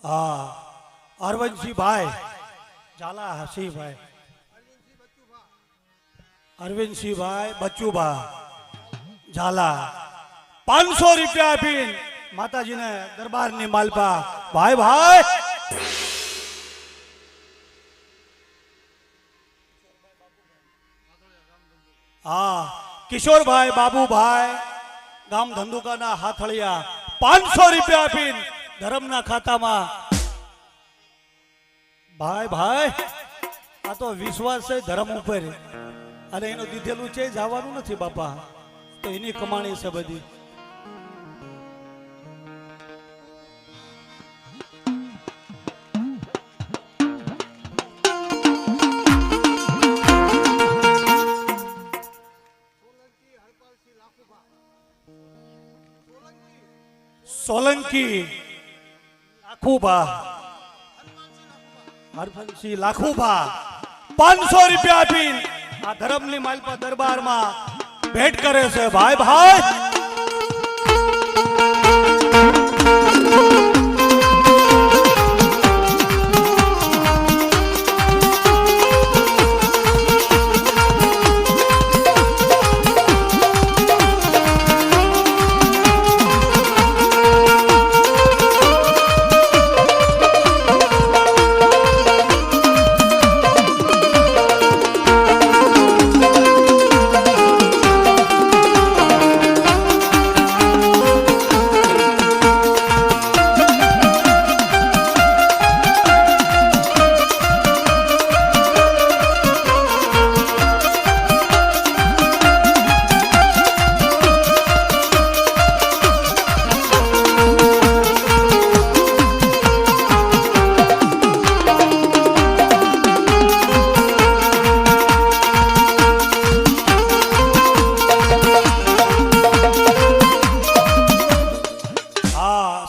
હા અરવિંદસિંહ ભાઈ ઝાલા હસી ભાઈ અરવિંદસિંહ ભાઈ બચ્ચુભા ઝાલા 500 રૂપિયા આપીને માતાજીને દરબારની માલપા ભાઈ ભાઈ હા કિશોરભાઈ બાબુભાઈ ગામ ધંધુકાના હાથળિયા 500 રૂપિયા આપીને ધર્મના ખાતામાં ભાઈ ભાઈ આ તો વિશ્વાસ છે ધર્મ ઉપર અને એનું દીધેલું છે જવાનું નથી બાપા તો એની કમાણી છે બધી સોલંકી લાખુભા હરફનસિંહ લાખુભા 500 રૂપિયા આપીને આ ધર્મની માલપા દરબારમાં ભેટ કરે છે ભાઈ ભાઈ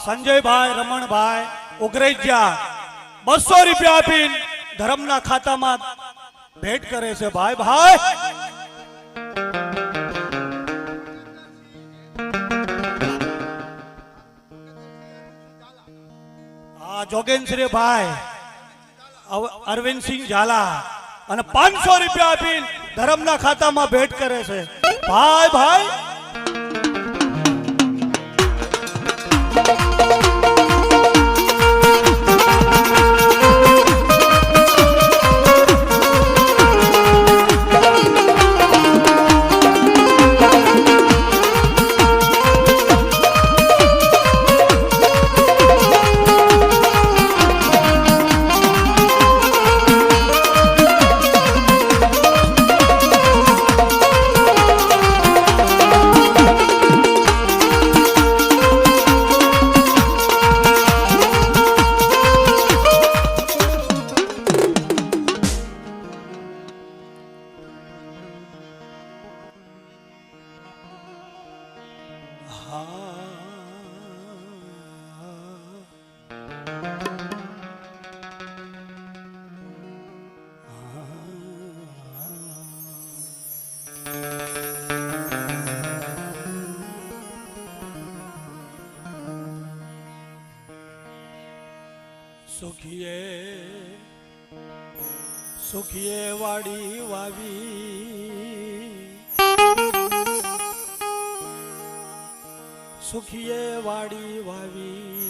સંજયભાઈ રમણભાઈ ઉગરેજા 200 રૂપિયા આપીને ધર્મના ખાતામાં ભેટ કરે છે ભાઈ ભાઈ જોગેન્દ્રભાઈ અરવિંદસિંહ ઝાલા અને 500 રૂપિયા આપીને ધર્મના ખાતામાં ભેટ કરે છે ભાઈ ભાઈ સુખીએ સુખીએ વાડી વાવી સુખીએ વાડી વાવી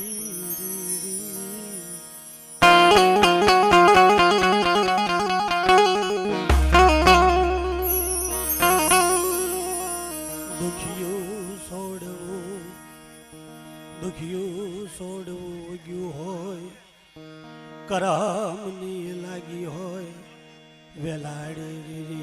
દુખિયું છોડવું ગયું હોય કરમની લાગી હોય વેલાડી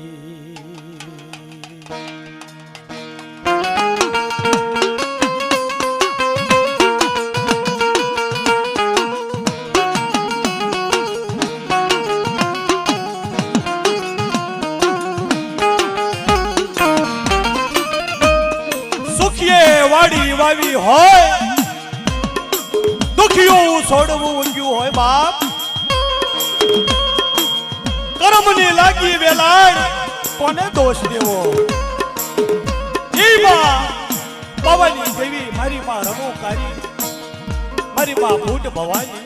સુખીએ વાડી વાવી હોય દુખિયું છોડવું ગયું હોય બાપ કરમની લાગી વેલાડ કોને દોષ દેવો એમાં પવની દેવી મારી માં રમોકારી મારી માં ભૂટ ભવાની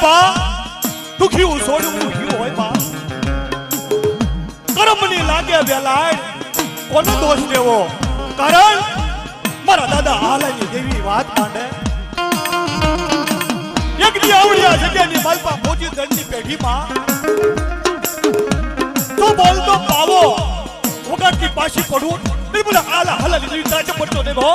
માલપા દુખી છોડવું ગયું હોય માં કર્મની લાગે વેલાય કોનો દોષ દેવો કારણ મારા દાદા હાલાની દેવી વાત માંડે એક દી આવડિયા જગ્યાની માલપા મોજી દંડની પેઢીમાં તો બોલતો પાવો વગાડતી પાછી પડું બિલકુલ આલા હાલાની દેવી તાજે પડતો દેવો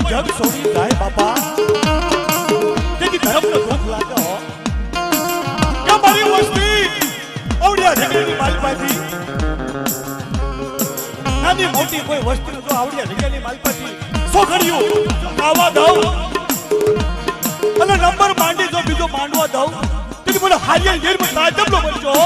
જગ છોડી જાય બાપા તેથી ધર્મનો દુઃખ લાગે હો કે મારી વસ્તી આવડિયા જગ્યાની માલપાથી નાની મોટી કોઈ વસ્તી જો આવડિયા જગ્યાની માલપાથી સોખડ્યું આવા દઉં અને નંબર માંડી જો બીજો માંડવા દઉં તેથી મને હારિયા ગેરમાં તાજબલો બનજો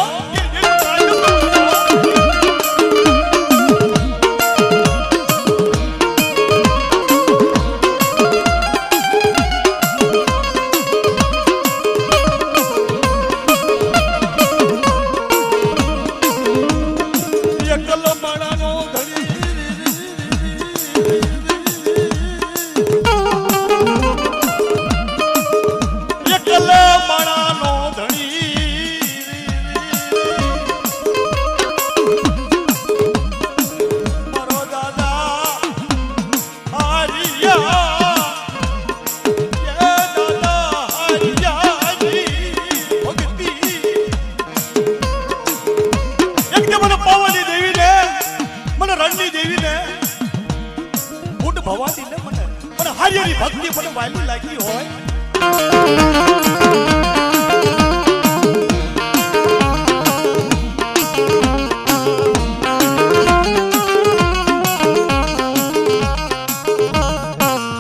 ભવાની ને મને પણ હારિયાની ભક્તિ મને વાલી લાગી હોય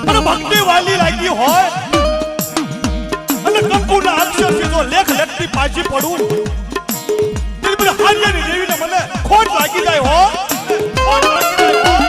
મને ભક્તિ વાલી લાગી હોય અને કંકુના અક્ષરથી જો લેખ લખતી પાછી પડું તે મને હારિયાની દેવીને મને ખોટ લાગી જાય હો ખોટ લાગી જાય હો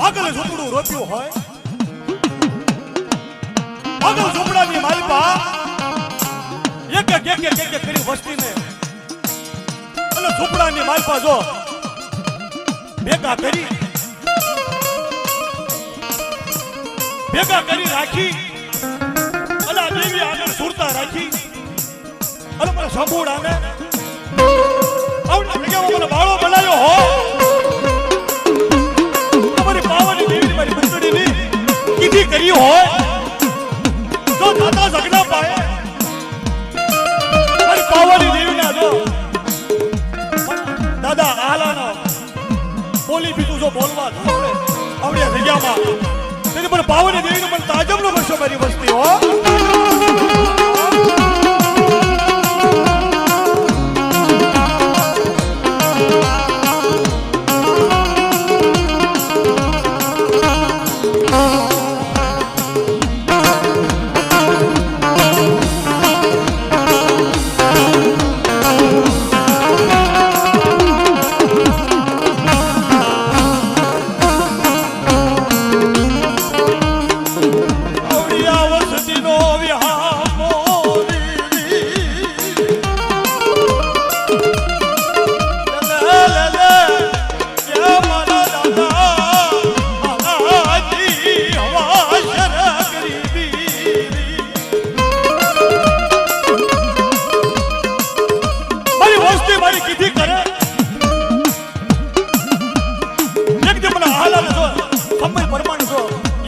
આગળ ઝૂંપડું રોપ્યું હોય આગળ ઝૂંપડાની માલપા એક કરી વસ્તીને અને ઝૂંપડાની માલપા જો ભેગા કરી રાખી અને આ દેવી આગળ સુરતા રાખી અને મને સંભોળાને આવડી જગ્યામાં મને બાળો બનાવ્યો હો કીધી કરી હોય તો દાદા સગના પાએ મારી પાવાની દેવીના જો દાદા આલાનો બોલી બીજું જો બોલવા આપણે આવડિયા જગ્યામાં તેથી મને પાવાની દેવીનો મને તાજબનો વર્ષો મારી વસ્તી હો Dino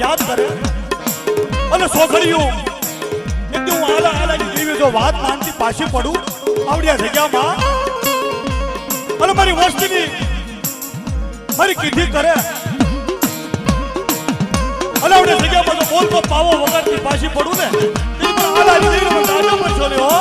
યાદ કરે અને સોખડિયું એટલે હું આલા આલાની દેવી જો વાત માનતી પાછી પડું આવડિયા જગ્યામાં અને મારી વસ્તીની મારી કીધી કરે અને આવડિયા જગ્યામાં તો બોલતો પાવો વગરની પાછી પડું ને એ પણ આલાની દેવી મને દાદો પડશો ને હો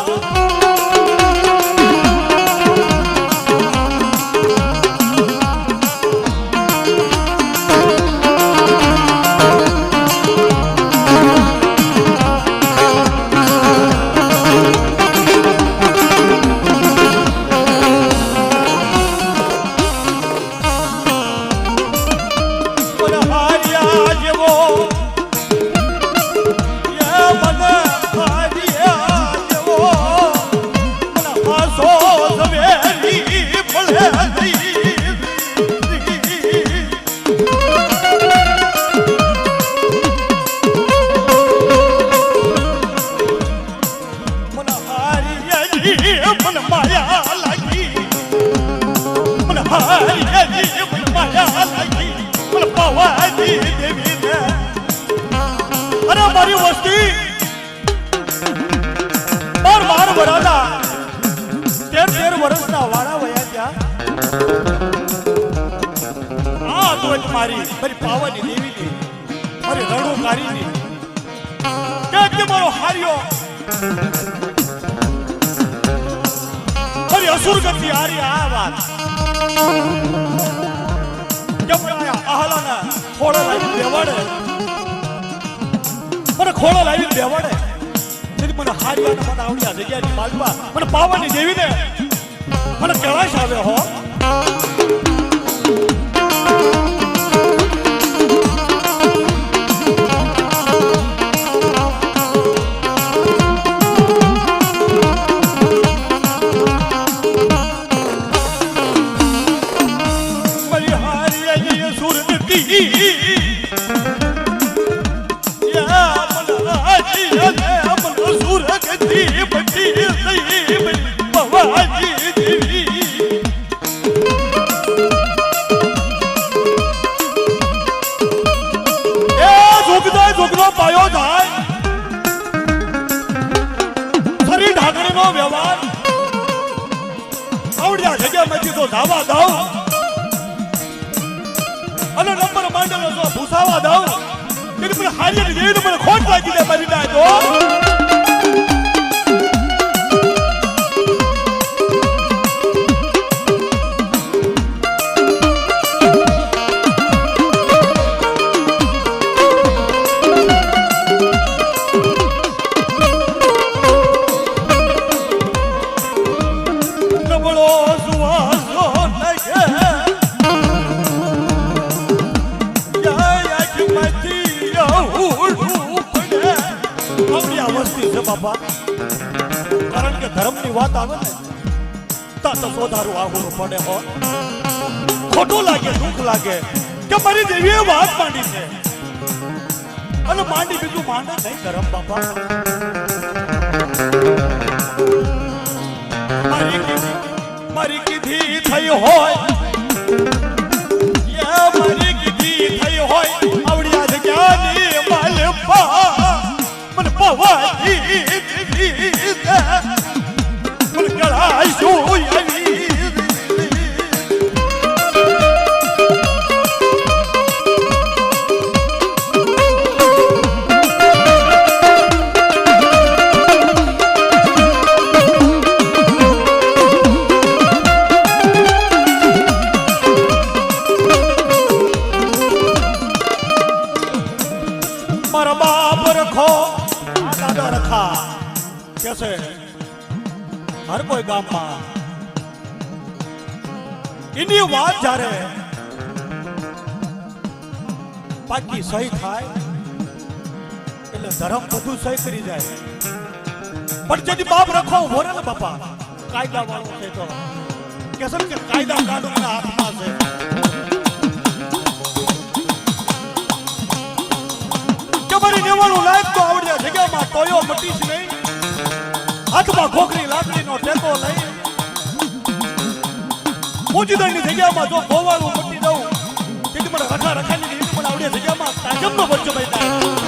અરે મારી વસ્તી 12 વરાના 13 વર્ષના વાળા વયા ગયા આ તો મારી પાવાની દેવીની મારી રણુકારીની કે મારો હાર્યો મારી અસુર ગતિ હારી આ વાત કેમ આહલાના ખોળા લાવી દેવાડે મને ખોળો લાવી દેવાડે તેથી મને હારિયાને મને આવડ્યા જગ્યાની બાજુમાં મને પાવાની દેવીને મને કહેવાશ આવે હો પાયો જાય શરીર ઢાંકણીનો વ્યવહાર આવડ્યા જગ્યામાંથી તો ધાવા દઉં અને નંબર માંડેલો તો ભૂસાવા દઉં કે મને હારી દેવીને મને ખોટ લાગી દે મારી ના તો બાપા કારણ કે ધર્મની વાત આવે ને તા તો સોધારું આવું પડે હો ખોટું લાગે દુઃખ લાગે કે મારી દેવીએ વાત માંડી છે અને માંડી બીજું માંડે નહીં ધર્મ બાપા મારી કીધી થઈ હોય મારી કીધી થઈ હોય આવડિયા જગ્યાની માલપા મને પવાજી મને કળાઈ જોઈ આવી મારા બાપ રખો દાદા રખા कैसे हर कोई गाम में इन्हीं बात जा रहे बाकी सही थाय એટલે ધર્મ બધું સહી કરી જાય પણ જેથી બાપ રખો ભોરે ને બાપા કાયદા વાળો છે તો કેસર કે કાયદા કાનૂનના હાથમાં છે કે મારી નેવાનું લાયક તો આવડ્યા જગ્યામાં ટોયો મટીશ નહીં હાથમાં ખોખરી લાકડીનો ટેકો લઈ મોજીદાની જગ્યામાં જો ગોવાળું મટી દઉં તેથી મને રખા રખાની આવડે જગ્યામાં તાજબનો બચ્ચો બન્યા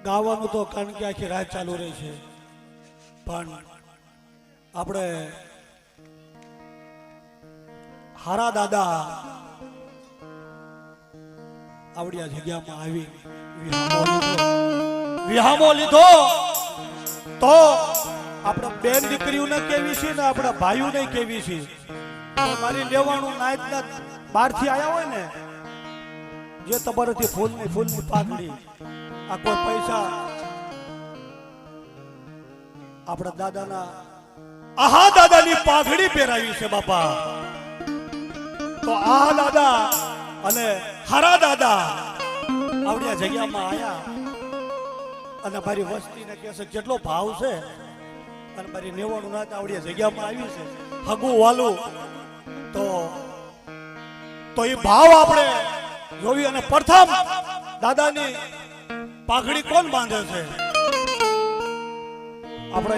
ગાવાનું તો કારણ કે આખી રાત ચાલુ રહી છે પણ આપણે હારા દાદા આવડિયા જગ્યામાં આવી વિહામો લીધો તો આપણે બેન દીકરીઓને કેવી છે ને આપણા ભાઈઓને કેવી છે મારી લેવાનું નાયતના બહારથી આવ્યા હોય ને જે તમારાથી ફૂલની પાઘડી આ કોઈ પૈસા આપણા દાદાના આહા દાદાની પાઘડી પહેરાવી છે બાપા તો આ દાદા અને હારા દાદા આવડિયા જગ્યામાં આયા અને મારી વસ્તીને કહેશે જેટલો ભાવ છે અને મારી નેવાનું નાત આવડિયા જગ્યામાં આવી છે હગું વાલું તો એ ભાવ આપણે જોવી અને પ્રથમ દાદાની પાઘડી કોણ બાંધે છે આપણે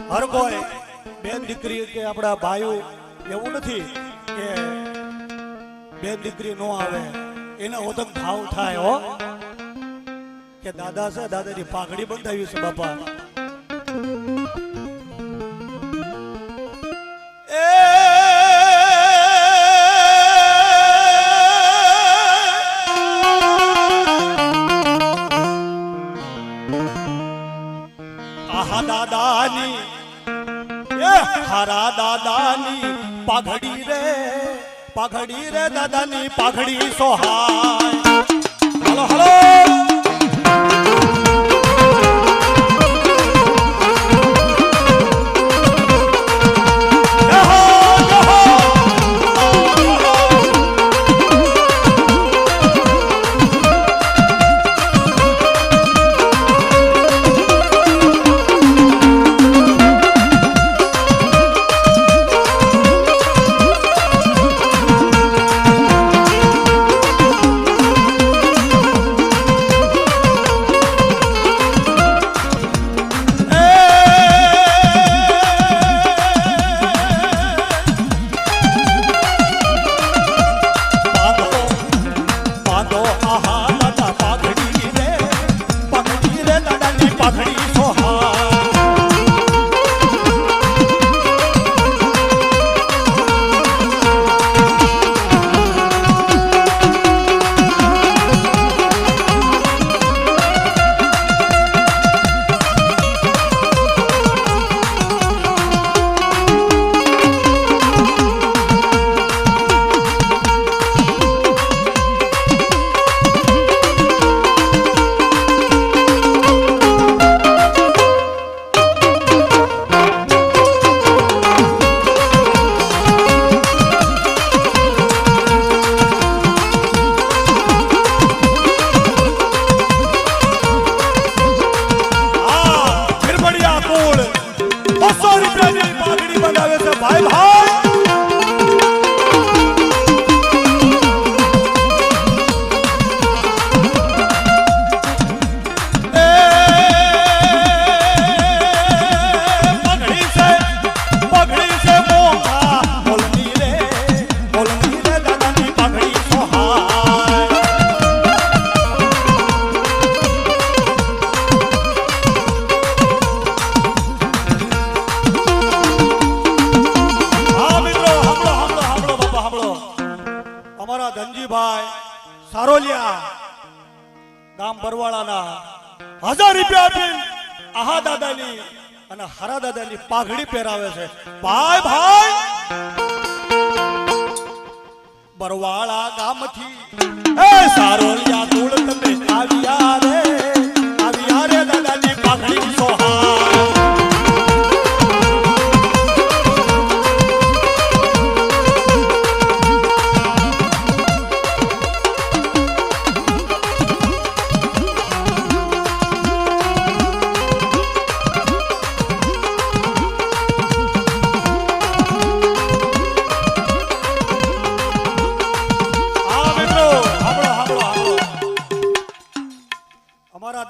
હર કોઈ બેન દીકરી કે આપણા ભાઈઓ એવું નથી કે બેન દીકરી નો આવે એના ઓદક ભાવ થાય હો કે દાદા છે દાદાની પાઘડી બંધાવી છે બાપા દાદાની હારા દાદાની પાઘડી રે દાદાની પાઘડી સોહાય હલો હલો 1000 રૂપિયા આપીને આહા દાદાની અને હરા દાદાની પાઘડી પહેરાવે છે ભાઈ ભાઈ બરવાળા ગામથી એ સારોલિયા કુળ તમે આવ્યા રે દાદાની પાઘડી સોહાય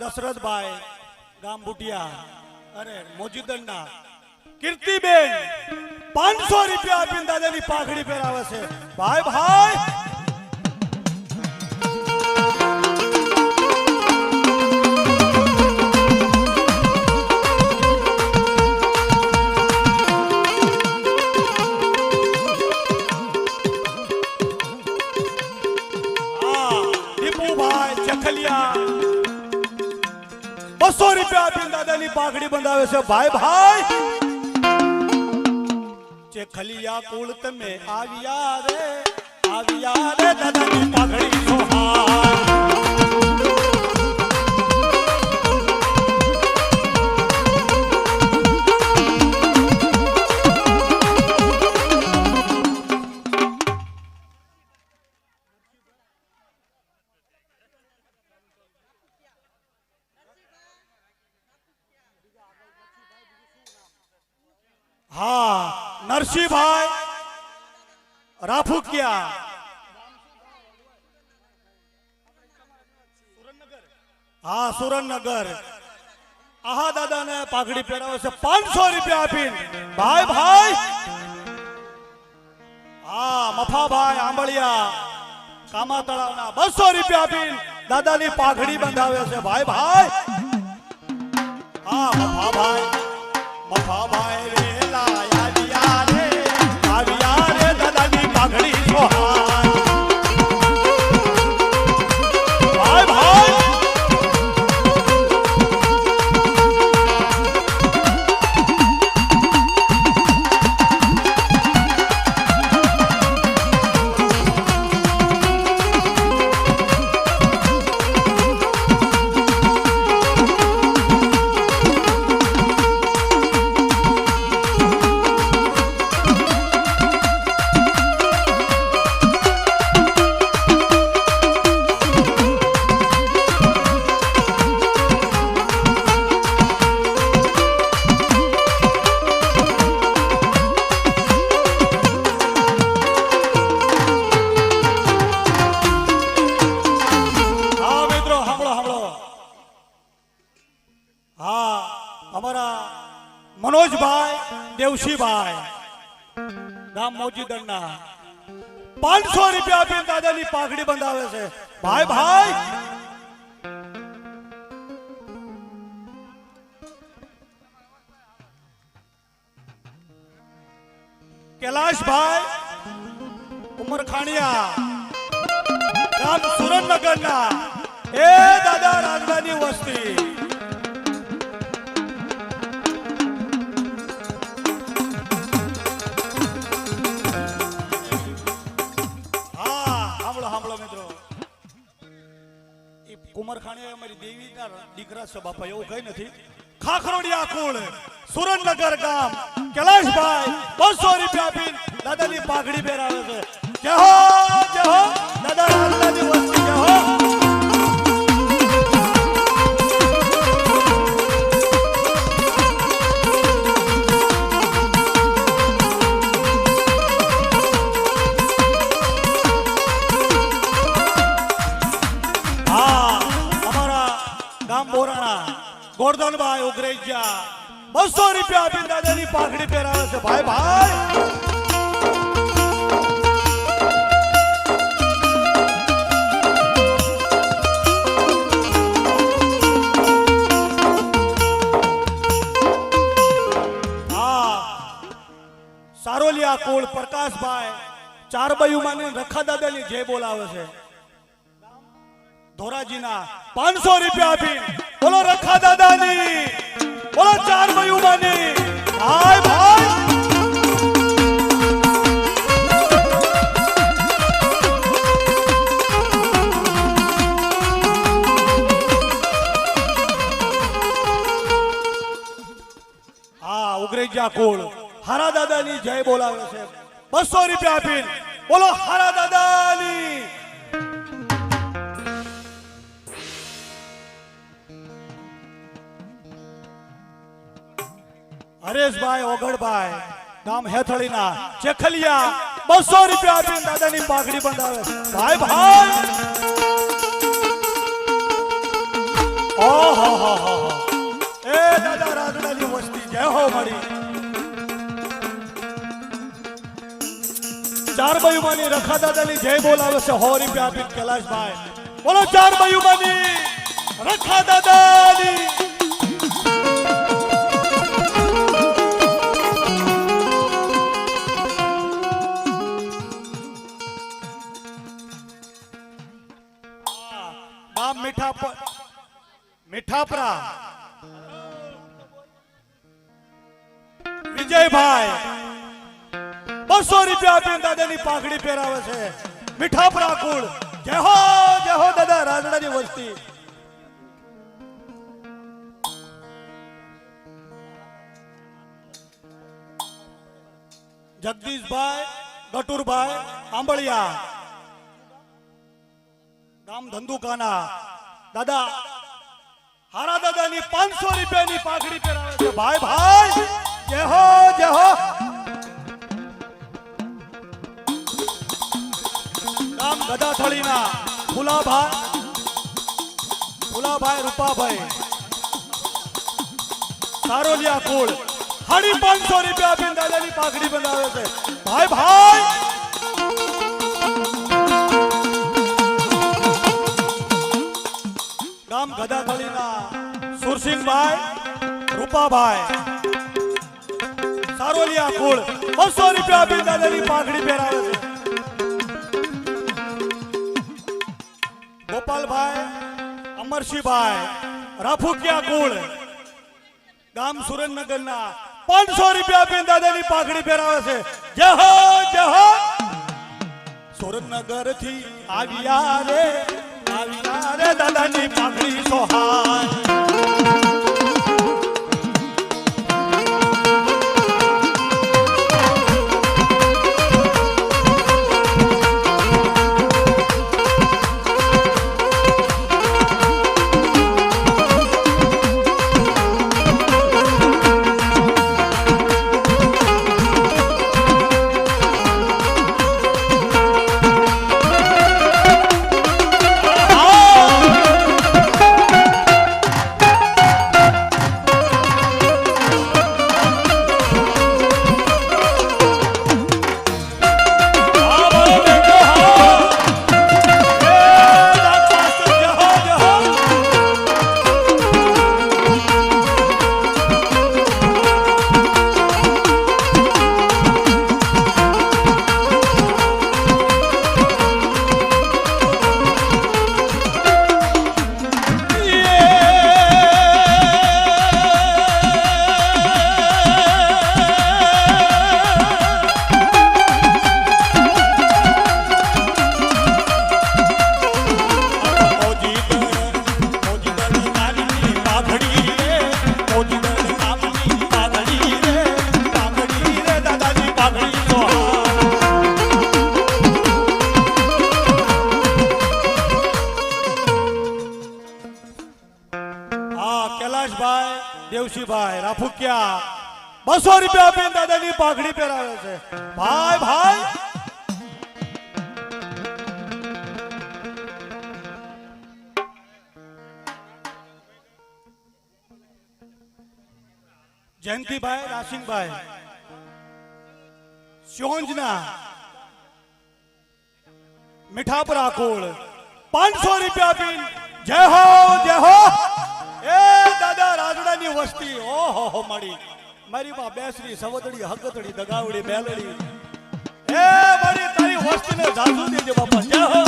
દશરથભાઈ ગામ બુટિયા અને મોજીદંડા કીર્તિબેન 500 રૂપિયા આપીને દાદાની પાઘડી પહેરાવે છે ભાઈ ભાઈ દીપુભાઈ ચખલિયા 200 રૂપિયા આપીને દાદાની પાઘડી બંધાવે છે ભાઈ ભાઈ ચેખલિયા કુળ તમે આવ્યા રે દાદાની પાઘડી સોહાય હા નરસિંહભાઈ રાફુકિયા હા સુરેન્દ્રનગર આહા દાદાને પાઘડી પહેરાવે છે 500 રૂપિયા આપીને ભાઈ ભાઈ હા મફાભાઈ આંબળિયા કામા તળાવના 200 રૂપિયા આપીને દાદાની પાઘડી બંધાવે છે ભાઈ ભાઈ હા મફાભાઈ દાદાની પાઘડી સોહાય ભાઈ ભાઈ મનોજભાઈ દેવશીભાઈ ગામ મોજીદંડા 500 રૂપિયા આપીને દાદાની પાઘડી બંધાવે છે ભાઈ ભાઈ कैलाशभाई उमरखानिया गाम सुरेंद्रनगરના એ દાદા રાગવાની વસ્તી કુમારખાણીયા અમારી દેવીના દીકરા છે બાપા એવું કઈ નથી ખાખરોડિયા કુળ સુરેન્દ્રનગર ગામ कैलाशभाई 200 રૂપિયા આપીને દાદાની પાઘડી પહેરાવે છે જય હો દાદા રાગવાની વસ્તી જય હો गोर्धनभाई उग्रेजा 200 રૂપિયા આપીને દાદાની પાઘડી પહેરાવે છે ભાઈ ભાઈ સારોલિયા કુળ પ્રકાશભાઈ ચાર બાયુમાની રખા દાદાની જય બોલાવે છે ધોરાજીના 500 રૂપિયા આપીને બોલો રખા જાડેજા કુળ હારા દાદાની જય બોલાવે છે 200 રૂપિયા આપીને બોલો હારા દાદાની હરેશભાઈ ઓગળભાઈ ગામ હેથળીના ચેખલિયા 200 રૂપિયા આપીને દાદાની પાઘડી બંધાવે ભાઈ ભાઈ ઓહો હો હો એ દાદા રાજડાની વસ્તી જય હો મારી ચાર બાયુમાની રખા દાદાની જય બોલાવે છે 100 રૂપિયા આપીને કૈલાશભાઈ બોલો ચાર બાયુમાની રખા દાદાની મીઠાપરા વિજયભાઈ 200 રૂપિયા આપીને દાદાની પાઘડી પહેરાવે છે મીઠાપરા કુળ જય હો દાદા રાજડાની વસ્તી જગદીશભાઈ ગટુરભાઈ આંબળિયા ગામ ધંધુકાના દાદા હારા દાદાની 500 રૂપિયાની પાઘડી પહેરાવે છે ભાઈ ભાઈ જય હો ગામ ગદાથળીના ફુલાભાઈ રૂપાભાઈ સારોલિયા કુળ 550 રૂપિયા આપીને દાદાની પાઘડી બનાવે છે ભાઈ ભાઈ ગામ ગદાથળીના સુરસિંહભાઈ રૂપાભાઈ સારોલિયા કુળ 200 રૂપિયા આપીને દાદાની પાઘડી પહેરાવે છે ગોપાલભાઈ અમરસિંહભાઈ રાફુકિયા કુળ ગામ સુરેન્દ્રનગરના 500 રૂપિયા આપીને દાદાની પાઘડી પહેરાવે છે જય હો સુરેન્દ્રનગર થી આવ્યા રે દાદાની પાઘડી સોહાય દેવશીભાઈ રાફુકિયા 200 રૂપિયા આપીને દાદાની પાઘડી પહેરાવે છે ભાઈ ભાઈ જયંતિભાઈ રાસિંગભાઈ શોંજના મીઠાપરા કુળ 500 રૂપિયા આપીને જય હો એ દાદા રાજડાની વસ્તી ઓહો મળી મારી માં બેસરી સવદડી હગતડી દગાવડી બેલડી એ મારી તારી વસ્તીને જાજુ દેજે બાપા જય હો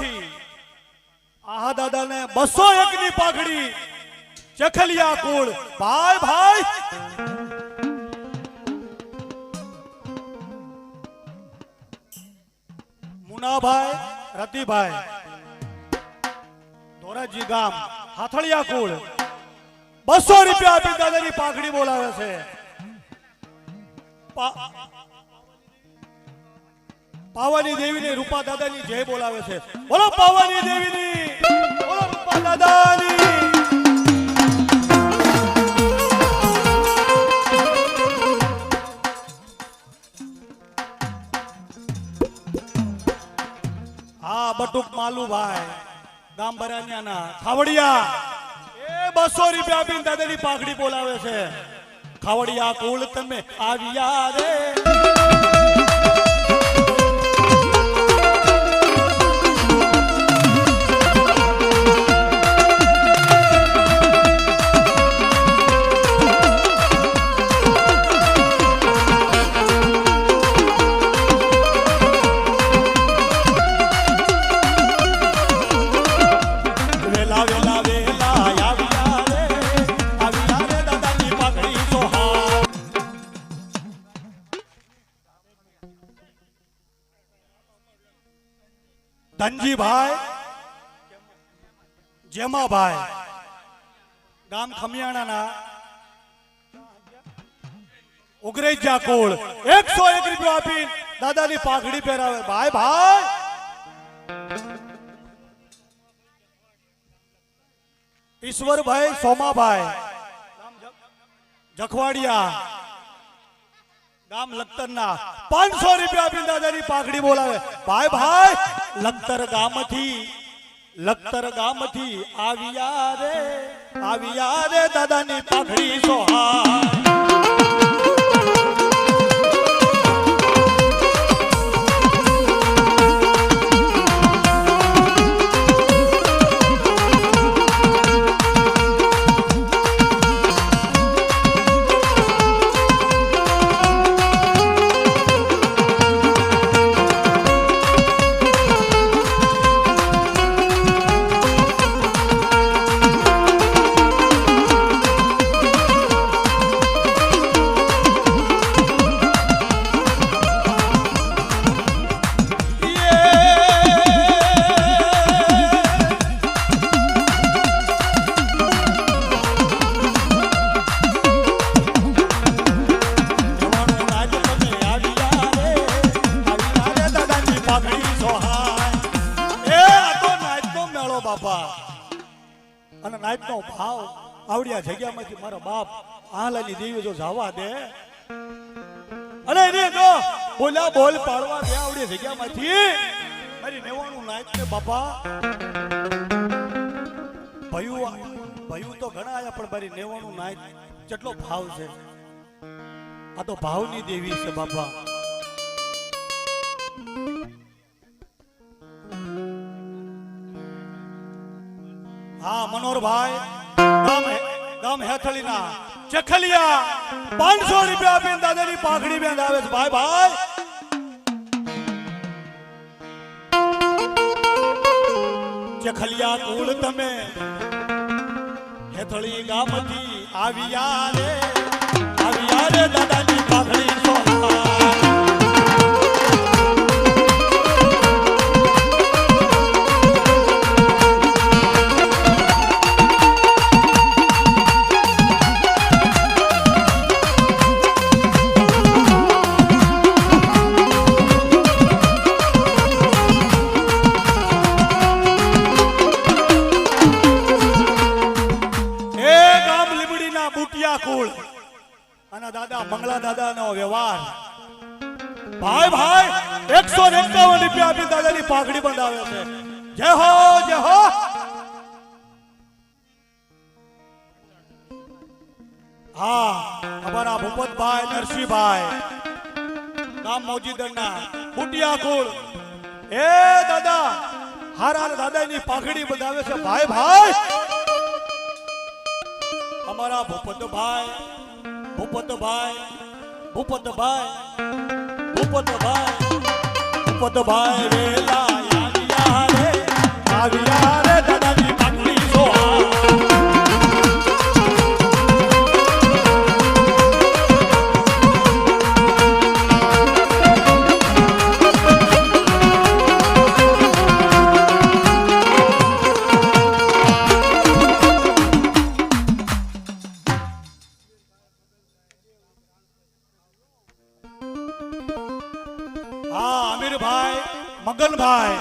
ગામથી આહા દાદાને 201 ની પાઘડી ચખલિયા કુળ ભાઈ ભાઈ મુનાભાઈ રતિભાઈ ધોરાજી ગામ હાથળિયા કુળ 200 રૂપિયા આપી દાદાની પાઘડી બોલાવે છે પાવાની દેવીની રૂપા દાદાની જય બોલાવે છે બોલો પાવાની દેવીની બોલો રૂપા દાદાની હા બટુક માલુભાઈ ગામ બરાનિયાના ખાવડિયા એ 200 રૂપિયા આપીને દાદાની પાઘડી બોલાવે છે ખાવડિયા કુળ તમે આવ્યા રે ધનજીભાઈ જેમાભાઈ ગામ ખમિયાણાના ઉગરેજા કુળ 101 રૂપિયા આપી દાદાની પાઘડી પહેરાવે ભાઈ ભાઈ ઈશ્વરભાઈ સોમાભાઈ જખવાડિયા ગામ લખતરના 500 રૂપિયા આપીને દાદાની પાઘડી બોલાવે ભાઈ ભાઈ લખતર ગામથી આવ્યા રે દાદાની પાઘડી સોહાય અને નાઈટનો ભાવ આવડિયા જગ્યામાંથી મારો બાપ આહલાની દેવી જો જવા દે અને એને જો બોલ્યા બોલ પાડવા દે આવડિયા જગ્યામાંથી મારી 99 નાઈટ ને બાપા ભયું તો ઘણા આયા પણ મારી 99 નાઈટ કેટલો ભાવ છે આ તો ભાવની દેવી છે બાપા હા મનોહરભાઈ ગામ હેથળીના ચખલિયા 500 રૂપિયા આપીને દાદાની પાઘડી બાંધાવે છે ભાઈ ભાઈ ચખલિયા કુળ તમે હેથળી ગામથી આવ્યા રે દાદાની પાઘડી સોહાય દાદા મંગળા દાદાનો વ્યવહાર ભાઈ ભાઈ 151 રૂપિયા આપી દાદાની પાઘડી બંધાવે છે જય હો હા અમારા ભૂપતભાઈ નરસિંહભાઈ ગામ મોજીદરના બુટિયા કુળ એ દાદા હારા દાદાની પાઘડી બંધાવે છે ભાઈ ભાઈ અમારા ભૂપતભાઈ વેલા આવ્યા રે આવ્યા રે દાદાની પાઘડી સોહા. હા અમીરભાઈ મગનભાઈ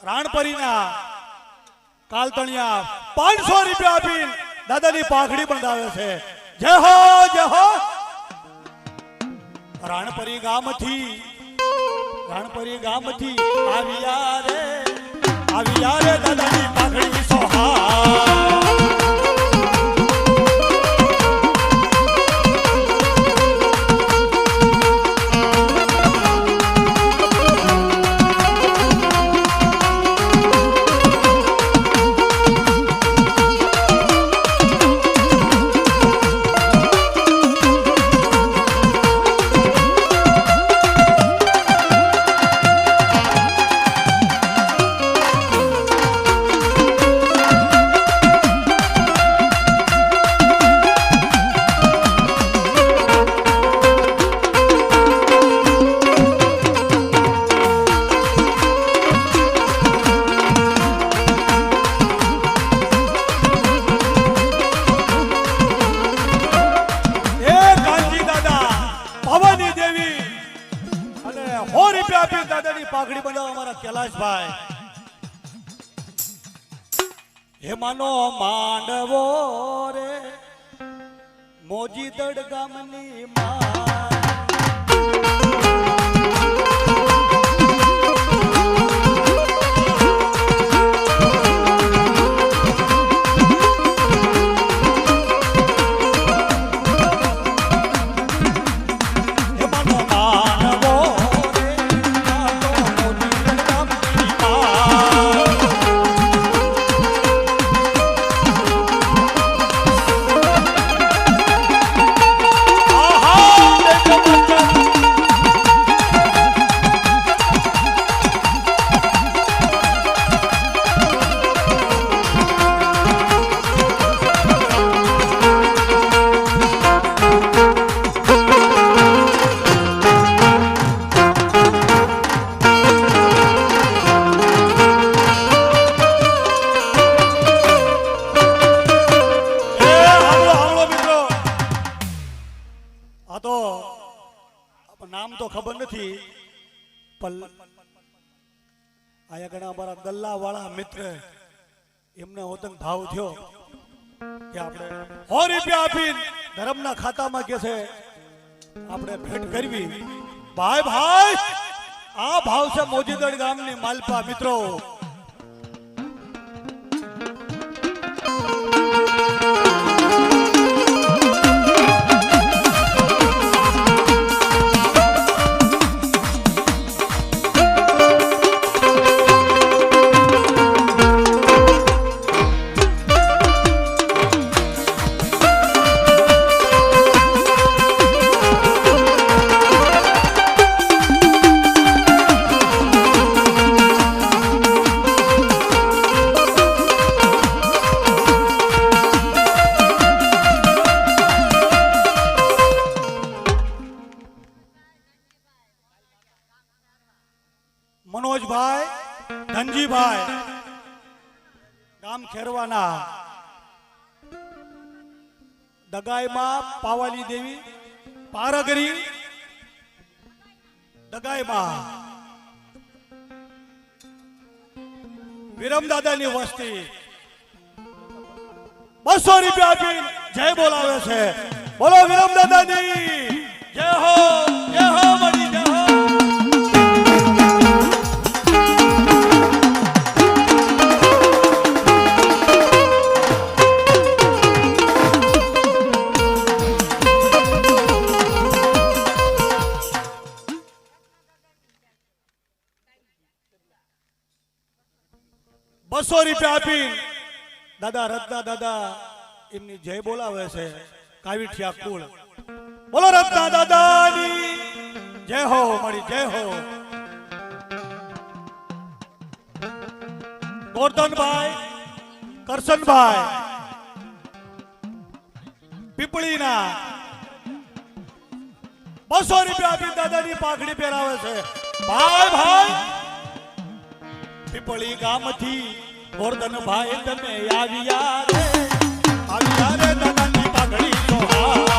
રાણપરીના કાલતણિયા 500 રૂપિયા આપી દાદાની પાઘડી બંધાવે છે. જય હો જય હો. રાણપરી ગામથી આવ્યા રે દાદાની પાઘડી સોહા. દાદાની પાઘડી બનાવો અમારા કૈલાશભાઈ. હેમાનો માંડવો રે મોજીદડ ગામની માં. નામ તો ખબર નથી પણ આયા ઘણા અમારા ગલ્લા વાળા મિત્ર એમને હોતન ભાવ થયો કે આપણે 100 રૂપિયા આપી ધર્મના ખાતામાં કે છે આપણે ભેટ કરવી. ભાઈ આ ભાવ છે મોજીદડ ગામની માલપા મિત્રો. મનોજભાઈ ધનજીભાઈ ગામ ખેરવાના દગાઈમાં પાવાલી દેવી પારગરી દગાઈમાં વિરમદાદાની વસ્તી 200 રૂપિયા આપી જય બોલાવે છે. બોલો વિરમદાદાની જય હો જય હો મળી જય હો. બસો રૂપિયા આપી દાદા રત્ના દાદા એમની જય બોલાવે છે. કાવીઠિયા કુળ બોલો રત્ના દાદાની જય હો મળી જય હો. ગોરધનભાઈ કરશનભાઈ પીપળીના 200 રૂપિયા આપી દાદાની પાઘડી પહેરાવે છે ભાઈ ભાઈ પીપળી ગામથી ગોરધનભાઈ તમે આવ્યા રે દાદાની પાઘડી સોહા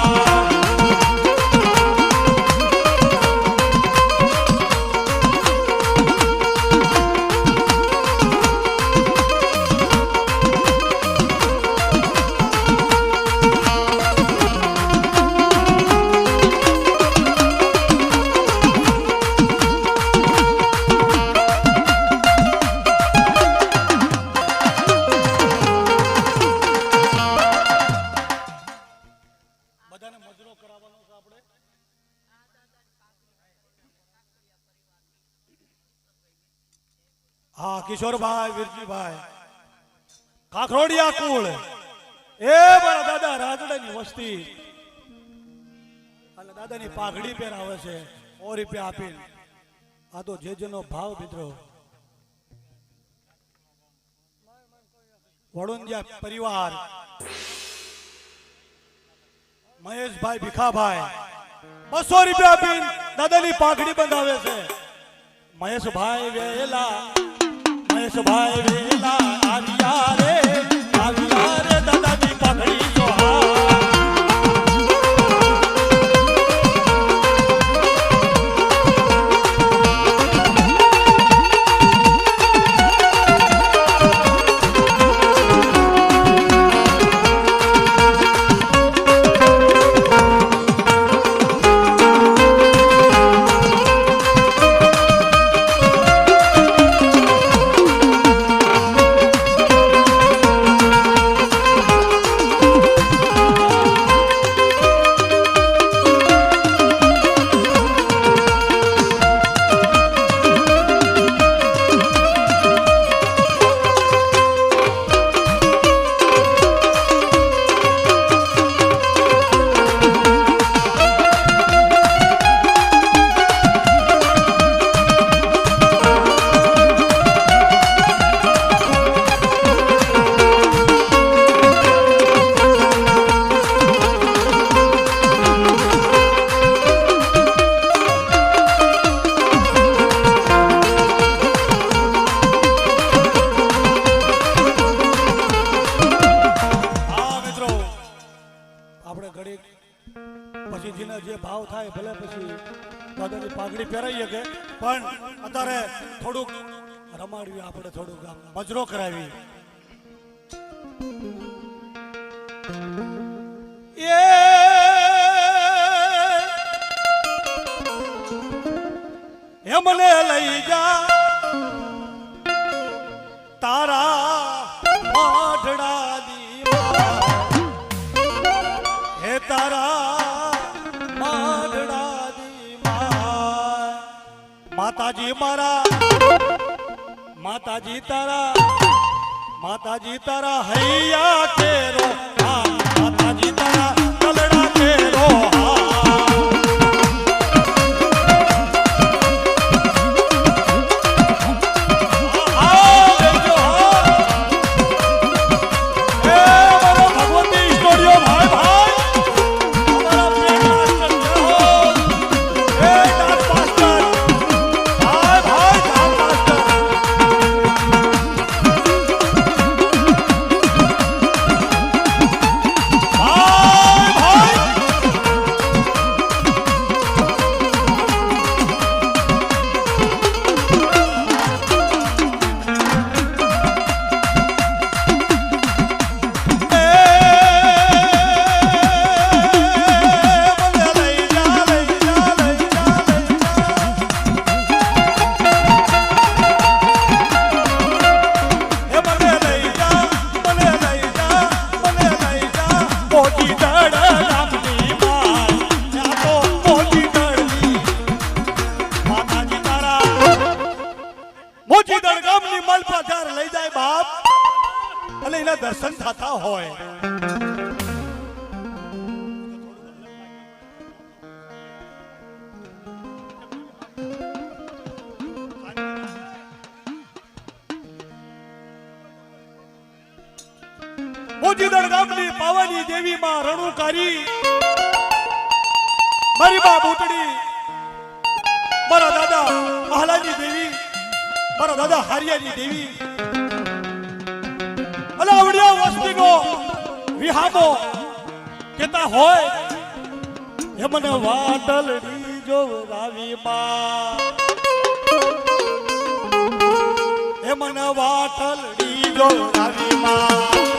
હા કિશોરભાઈ વીરજીભાઈ કાખરોડિયા કુળ એ મારા દાદા રાજડાની વસ્તી અને દાદાની પાઘડી પહેરાવે છે 100 રૂપિયા આપીને આ તો જે જેનો ભાવ મિત્રો વડોંદિયા પરિવાર મહેશભાઈ ભીખાભાઈ 200 રૂપિયા આપીને દાદાની પાઘડી બંધાવે છે મહેશભાઈ વેલા આવ્યા રે દાદાની પાઘડી સોહા મજરો કરાવી એ મને લઈ જા તારા માઢડા દી હે તારા માઢડા દી માતાજી મારા માતાજી તારા હૈયા કેરો માતાજી તારા કલડા કેરો દર્શન થતા હોય મોજીદળ ગામની પાવાની દેવી માં રણુકારી મારી બા બુટડી મારા દાદા મહાલાની દેવી મારા દાદા હારિયાની દેવી અલા આવડિયા વસ્તીનો વિહામો કેતા હોય હે મને વાદળડી જોવરાવી માં હે મને વાદળડી જોવરાવી માં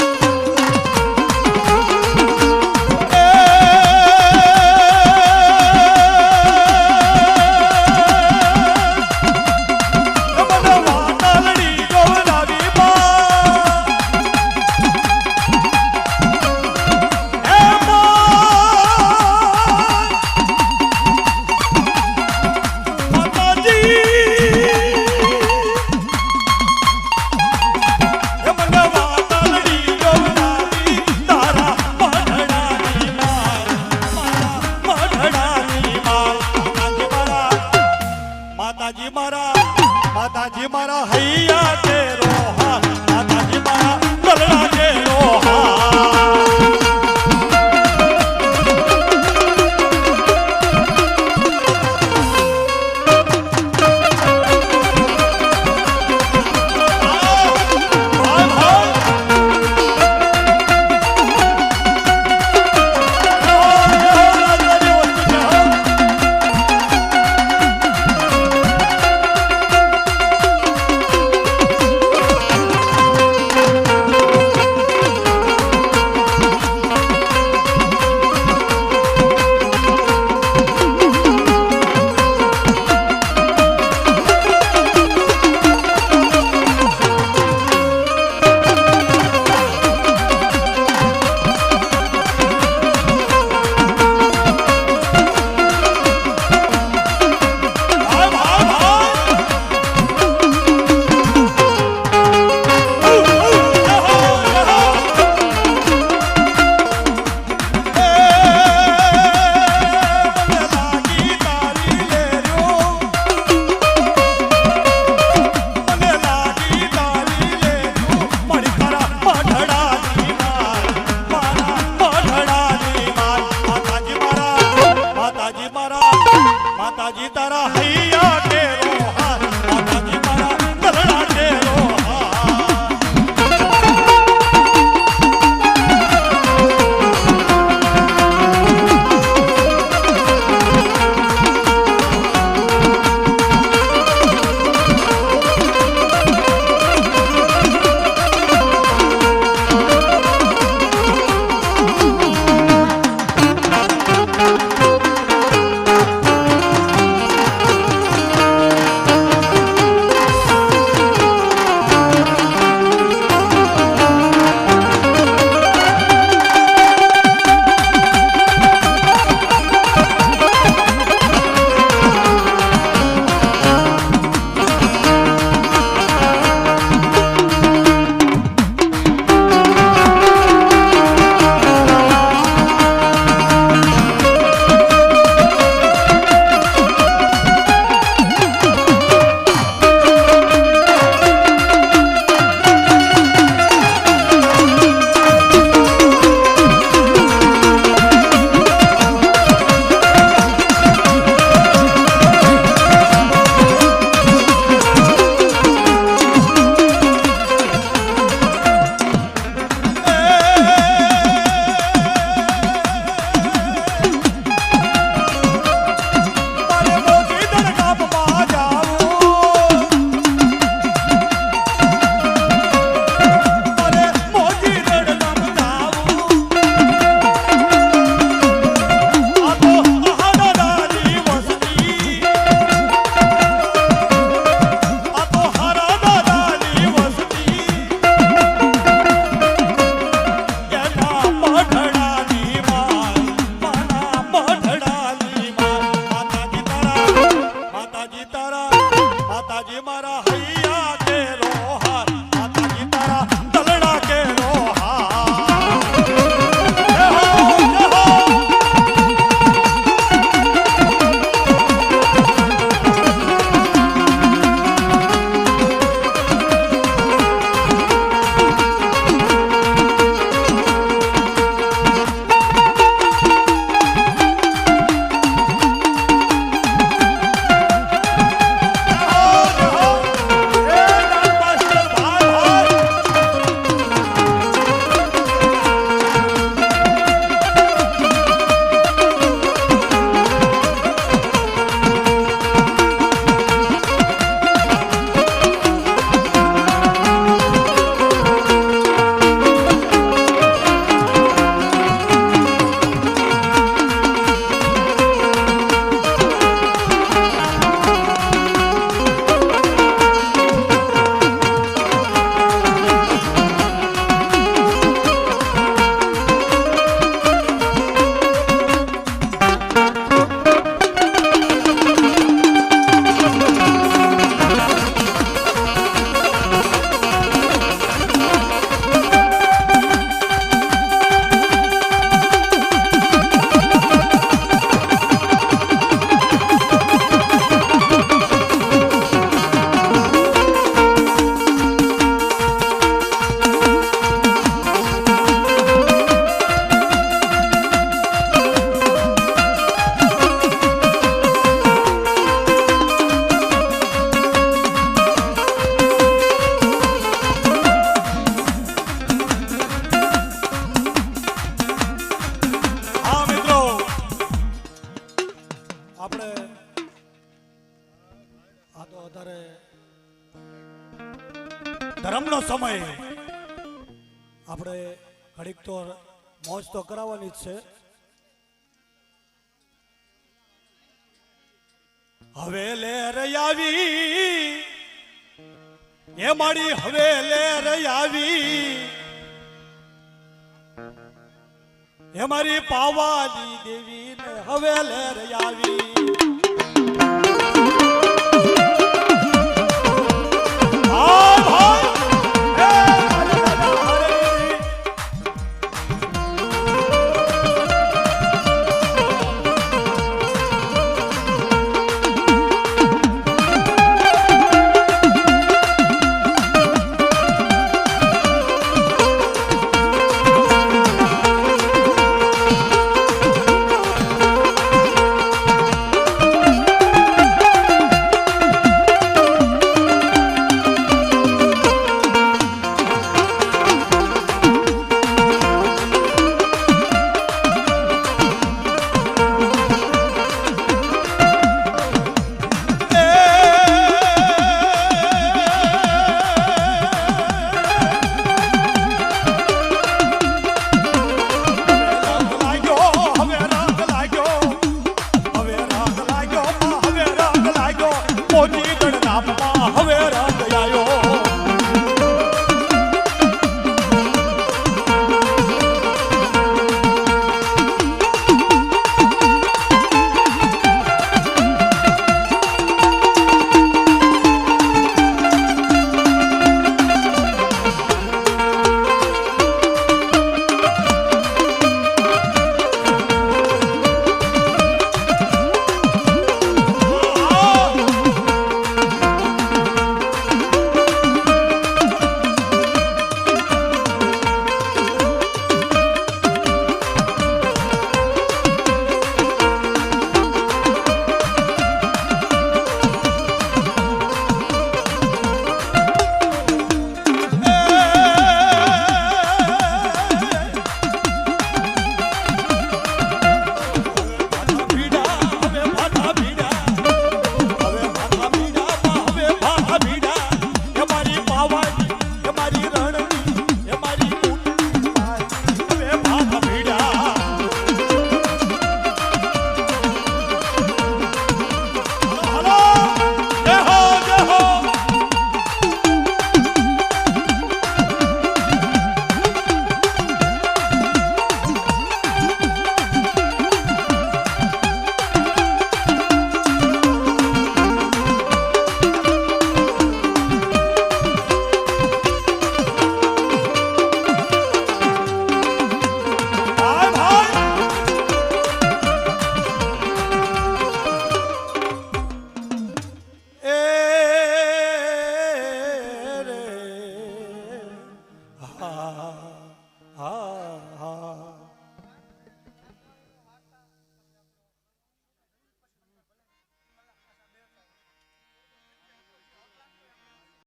ઘડીક તો મોજ તો કરાવવાની જ છે. હવે લેર આવી એ મારી હવે લેર આવી એ મારી પાવાની દેવી ને હવે લેર આવી